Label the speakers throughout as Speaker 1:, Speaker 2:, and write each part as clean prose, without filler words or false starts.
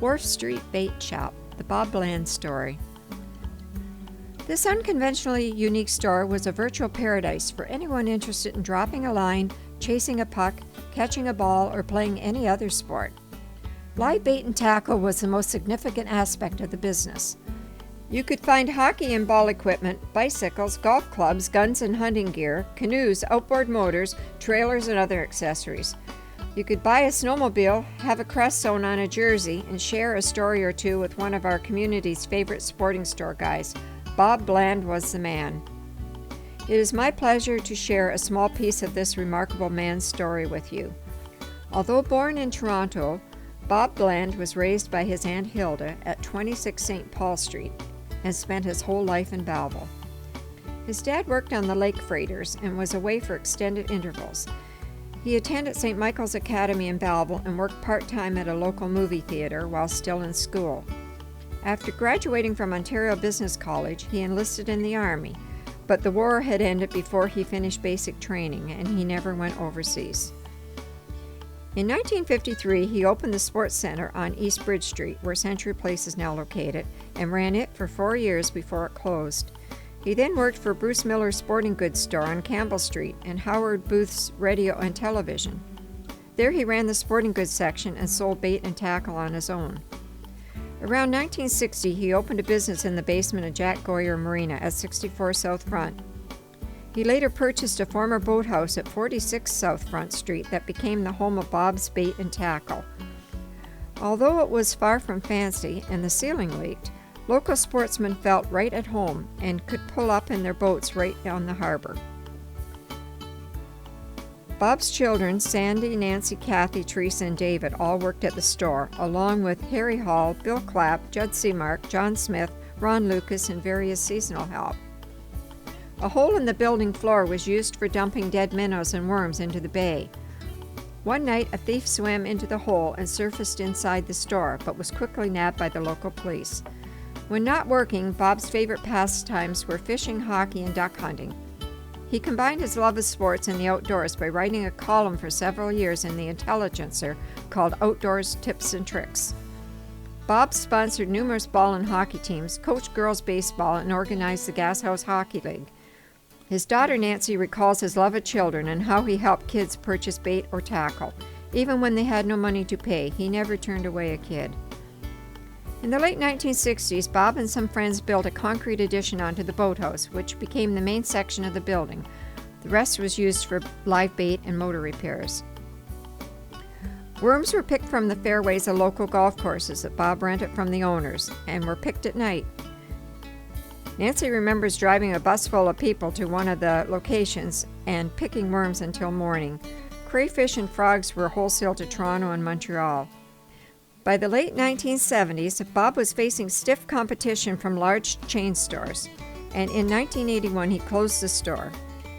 Speaker 1: Wharf Street Bait Shop, the Bob Blaind story. This unconventionally unique store was a virtual paradise for anyone interested in dropping a line, chasing a puck, catching a ball, or playing any other sport. Live bait and tackle was the most significant aspect of the business. You could find hockey and ball equipment, bicycles, golf clubs, guns and hunting gear, canoes, outboard motors, trailers, and other accessories. You could buy a snowmobile, have a crest sewn on a jersey, and share a story or two with one of our community's favorite sporting store guys. Bob Blaind was the man. It is my pleasure to share a small piece of this remarkable man's story with you. Although born in Toronto, Bob Blaind was raised by his Aunt Hilda at 26 St. Paul Street and spent his whole life in Belleville. His dad worked on the lake freighters and was away for extended intervals. He attended St. Michael's Academy in Belleville and worked part-time at a local movie theater while still in school. After graduating from Ontario Business College, he enlisted in the Army, but the war had ended before he finished basic training, and he never went overseas. In 1953, he opened the Sports Center on East Bridge Street, where Century Place is now located, and ran it for 4 years before it closed. He then worked for Bruce Miller's sporting goods store on Campbell Street and Howard Booth's radio and television. There he ran the sporting goods section and sold bait and tackle on his own. Around 1960, he opened a business in the basement of Jack Goyer Marina at 64 South Front. He later purchased a former boathouse at 46 South Front Street that became the home of Bob's Bait and Tackle. Although it was far from fancy and the ceiling leaked, local sportsmen felt right at home and could pull up in their boats right on the harbor. Bob's children, Sandy, Nancy, Kathy, Teresa, and David, all worked at the store, along with Harry Hall, Bill Clapp, Judd Seamark, John Smith, Ron Lucas, and various seasonal help. A hole in the building floor was used for dumping dead minnows and worms into the bay. One night, a thief swam into the hole and surfaced inside the store, but was quickly nabbed by the local police. When not working, Bob's favorite pastimes were fishing, hockey, and duck hunting. He combined his love of sports and the outdoors by writing a column for several years in the Intelligencer called Outdoors Tips and Tricks. Bob sponsored numerous ball and hockey teams, coached girls baseball, and organized the Gas House Hockey League. His daughter Nancy recalls his love of children and how he helped kids purchase bait or tackle. Even when they had no money to pay, he never turned away a kid. In the late 1960s, Bob and some friends built a concrete addition onto the boathouse, which became the main section of the building. The rest was used for live bait and motor repairs. Worms were picked from the fairways of local golf courses that Bob rented from the owners and were picked at night. Nancy remembers driving a bus full of people to one of the locations and picking worms until morning. Crayfish and frogs were wholesaled to Toronto and Montreal. By the late 1970s, Bob was facing stiff competition from large chain stores, and in 1981 he closed the store.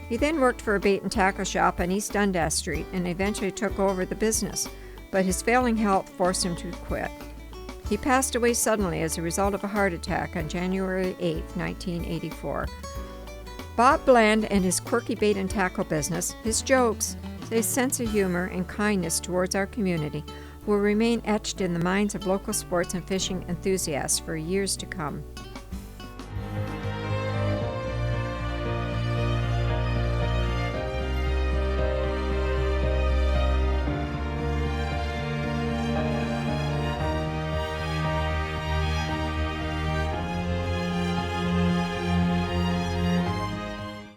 Speaker 1: He then worked for a bait and tackle shop on East Dundas Street and eventually took over the business, but his failing health forced him to quit. He passed away suddenly as a result of a heart attack on January 8, 1984. Bob Blaind and his quirky bait and tackle business, his jokes, his sense of humor, and kindness towards our community will remain etched in the minds of local sports and fishing enthusiasts for years to come.